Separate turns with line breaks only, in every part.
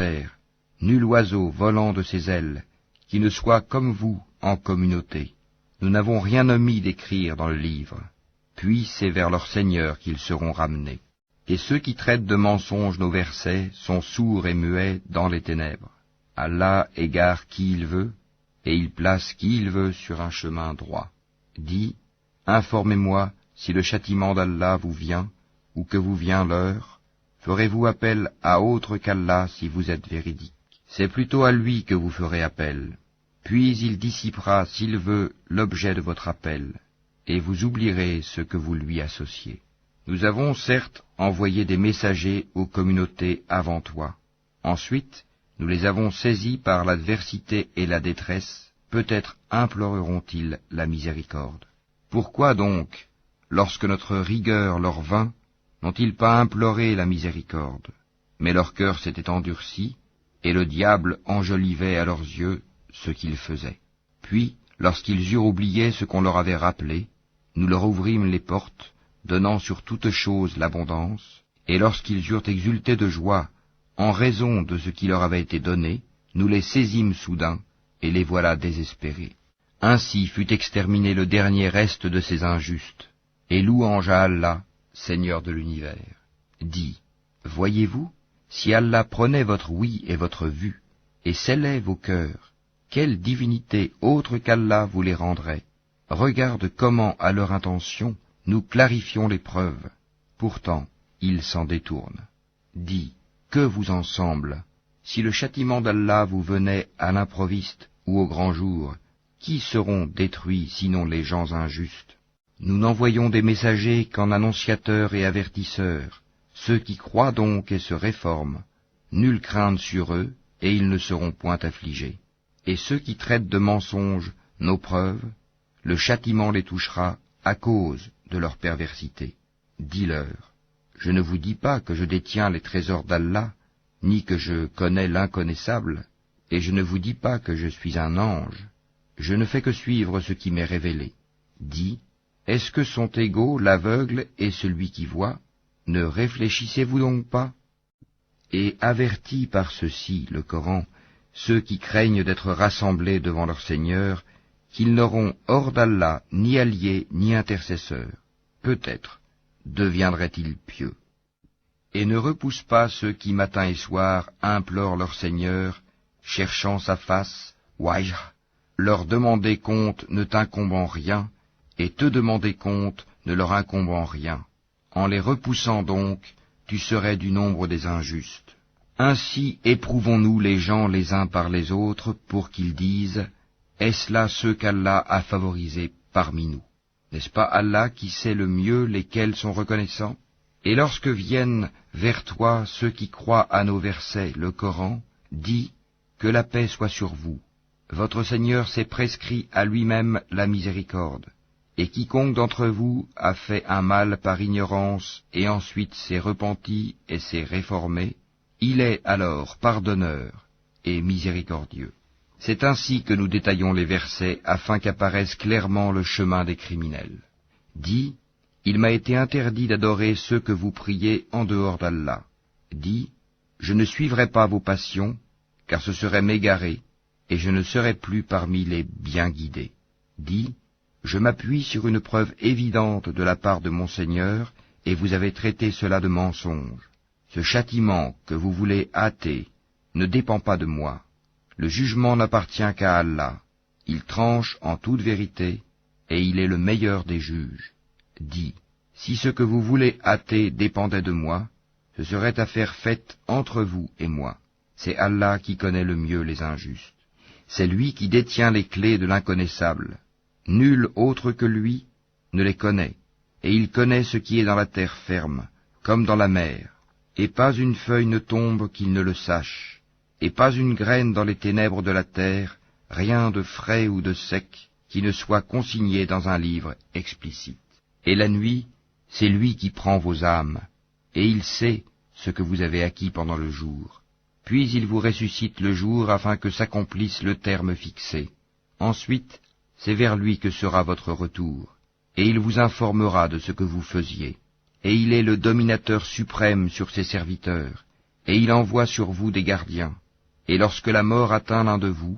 terre, nul oiseau volant de ses ailes, qui ne soit comme vous en communauté. Nous n'avons rien omis d'écrire dans le livre. Puis c'est vers leur Seigneur qu'ils seront ramenés. Et ceux qui traitent de mensonges nos versets sont sourds et muets dans les ténèbres. Allah égare qui il veut, et il place qui il veut sur un chemin droit. Dis, informez-moi si le châtiment d'Allah vous vient, ou que vous vient l'heure. Ferez-vous appel à autre qu'Allah si vous êtes véridique? C'est plutôt à lui que vous ferez appel. Puis il dissipera, s'il veut, l'objet de votre appel, et vous oublierez ce que vous lui associez. Nous avons certes envoyé des messagers aux communautés avant toi. Ensuite, nous les avons saisis par l'adversité et la détresse, peut-être imploreront-ils la miséricorde. Pourquoi donc, lorsque notre rigueur leur vint, n'ont-ils pas imploré la miséricorde? Mais leur cœur s'était endurci, et le diable enjolivait à leurs yeux ce qu'ils faisaient. Puis, lorsqu'ils eurent oublié ce qu'on leur avait rappelé, nous leur ouvrîmes les portes, donnant sur toute chose l'abondance, et lorsqu'ils eurent exulté de joie, en raison de ce qui leur avait été donné, nous les saisîmes soudain, et les voilà désespérés. Ainsi fut exterminé le dernier reste de ces injustes, et louange à Allah, Seigneur de l'univers. Dis, voyez-vous, si Allah prenait votre oui et votre vue, et scellait vos cœurs, quelle divinité autre qu'Allah vous les rendrait? Regarde comment, à leur intention, nous clarifions les preuves. Pourtant, ils s'en détournent. Dis, que vous en semble? Si le châtiment d'Allah vous venait à l'improviste ou au grand jour, qui seront détruits sinon les gens injustes? Nous n'envoyons des messagers qu'en annonciateurs et avertisseurs. Ceux qui croient donc et se réforment, nulle crainte sur eux, et ils ne seront point affligés. Et ceux qui traitent de mensonges nos preuves, le châtiment les touchera à cause de leur perversité. Dis-leur, je ne vous dis pas que je détiens les trésors d'Allah, ni que je connais l'inconnaissable, et je ne vous dis pas que je suis un ange. Je ne fais que suivre ce qui m'est révélé. Dis, est-ce que sont égaux l'aveugle et celui qui voit? Ne réfléchissez-vous donc pas? Et avertis par ceci, le Coran, ceux qui craignent d'être rassemblés devant leur Seigneur, qu'ils n'auront hors d'Allah ni alliés ni intercesseurs. Peut-être deviendraient-ils pieux. Et ne repousse pas ceux qui matin et soir implorent leur Seigneur, cherchant sa face, wajh, leur demander compte ne t'incombe rien, et te demander compte ne leur incombe rien. En les repoussant donc, tu serais du nombre des injustes. Ainsi éprouvons-nous les gens les uns par les autres pour qu'ils disent « Est-ce là ceux qu'Allah a favorisés parmi nous ?» N'est-ce pas Allah qui sait le mieux lesquels sont reconnaissants? Et lorsque viennent vers toi ceux qui croient à nos versets, le Coran, dis que la paix soit sur vous. Votre Seigneur s'est prescrit à lui-même la miséricorde. Et quiconque d'entre vous a fait un mal par ignorance et ensuite s'est repenti et s'est réformé, il est alors pardonneur et miséricordieux. C'est ainsi que nous détaillons les versets afin qu'apparaisse clairement le chemin des criminels. Dis, il m'a été interdit d'adorer ceux que vous priez en dehors d'Allah. Dis, je ne suivrai pas vos passions, car ce serait m'égarer, et je ne serai plus parmi les bien guidés. Dis, je m'appuie sur une preuve évidente de la part de mon Seigneur, et vous avez traité cela de mensonge. Ce châtiment que vous voulez hâter ne dépend pas de moi. Le jugement n'appartient qu'à Allah. Il tranche en toute vérité, et il est le meilleur des juges. Dis, si ce que vous voulez hâter dépendait de moi, ce serait affaire faite entre vous et moi. C'est Allah qui connaît le mieux les injustes. C'est lui qui détient les clés de l'inconnaissable. Nul autre que lui ne les connaît, et il connaît ce qui est dans la terre ferme, comme dans la mer, et pas une feuille ne tombe qu'il ne le sache, et pas une graine dans les ténèbres de la terre, rien de frais ou de sec, qui ne soit consigné dans un livre explicite. Et la nuit, c'est lui qui prend vos âmes, et il sait ce que vous avez acquis pendant le jour. Puis il vous ressuscite le jour afin que s'accomplisse le terme fixé. Ensuite, c'est vers lui que sera votre retour, et il vous informera de ce que vous faisiez. Et il est le dominateur suprême sur ses serviteurs, et il envoie sur vous des gardiens, et lorsque la mort atteint l'un de vous,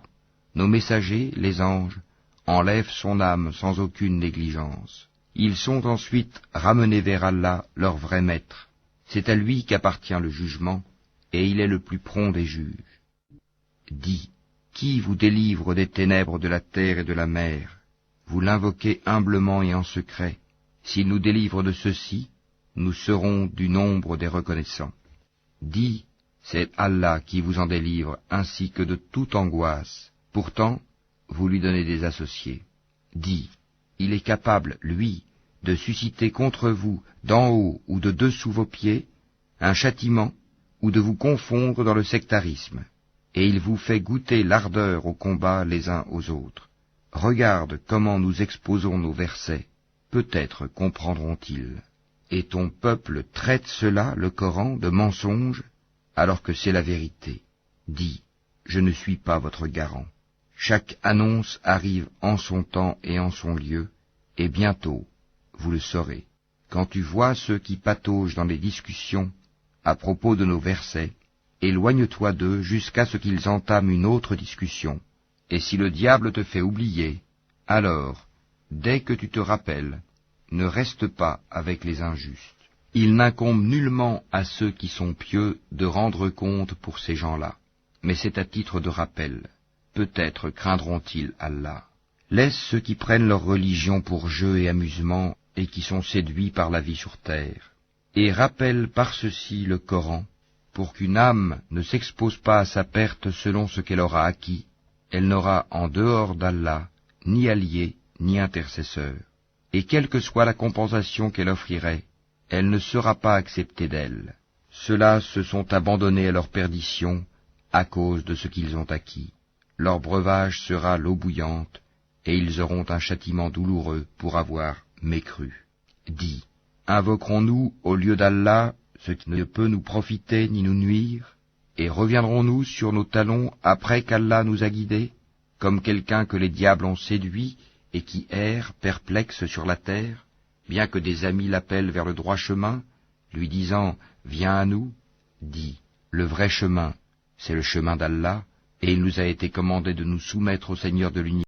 nos messagers, les anges, enlèvent son âme sans aucune négligence. Ils sont ensuite ramenés vers Allah, leur vrai maître. C'est à lui qu'appartient le jugement, et il est le plus prompt des juges. Dis, qui vous délivre des ténèbres de la terre et de la mer? Vous l'invoquez humblement et en secret. S'il nous délivre de ceci, nous serons du nombre des reconnaissants. Dis, c'est Allah qui vous en délivre, ainsi que de toute angoisse. Pourtant, vous lui donnez des associés. Dis, il est capable, lui, de susciter contre vous, d'en haut ou de dessous vos pieds, un châtiment, ou de vous confondre dans le sectarisme, et il vous fait goûter l'ardeur au combat les uns aux autres. Regarde comment nous exposons nos versets, peut-être comprendront-ils. Et ton peuple traite cela, le Coran, de mensonge, alors que c'est la vérité. Dis, je ne suis pas votre garant. Chaque annonce arrive en son temps et en son lieu, et bientôt, vous le saurez. Quand tu vois ceux qui pataugent dans les discussions à propos de nos versets, éloigne-toi d'eux jusqu'à ce qu'ils entament une autre discussion. Et si le diable te fait oublier, alors, dès que tu te rappelles, ne reste pas avec les injustes. Il n'incombe nullement à ceux qui sont pieux de rendre compte pour ces gens-là, mais c'est à titre de rappel. Peut-être craindront-ils Allah. Laisse ceux qui prennent leur religion pour jeu et amusement et qui sont séduits par la vie sur terre. Et rappelle par ceci le Coran, pour qu'une âme ne s'expose pas à sa perte selon ce qu'elle aura acquis. Elle n'aura en dehors d'Allah ni allié ni intercesseur. Et quelle que soit la compensation qu'elle offrirait, elle ne sera pas acceptée d'elle. Ceux-là se sont abandonnés à leur perdition à cause de ce qu'ils ont acquis. Leur breuvage sera l'eau bouillante, et ils auront un châtiment douloureux pour avoir mécru. Dis, invoquerons-nous au lieu d'Allah ce qui ne peut nous profiter ni nous nuire, et reviendrons-nous sur nos talons après qu'Allah nous a guidés, comme quelqu'un que les diables ont séduit et qui erre perplexe sur la terre, bien que des amis l'appellent vers le droit chemin, lui disant « Viens à nous », dis « Le vrai chemin, c'est le chemin d'Allah, et il nous a été commandé de nous soumettre au Seigneur de l'univers. »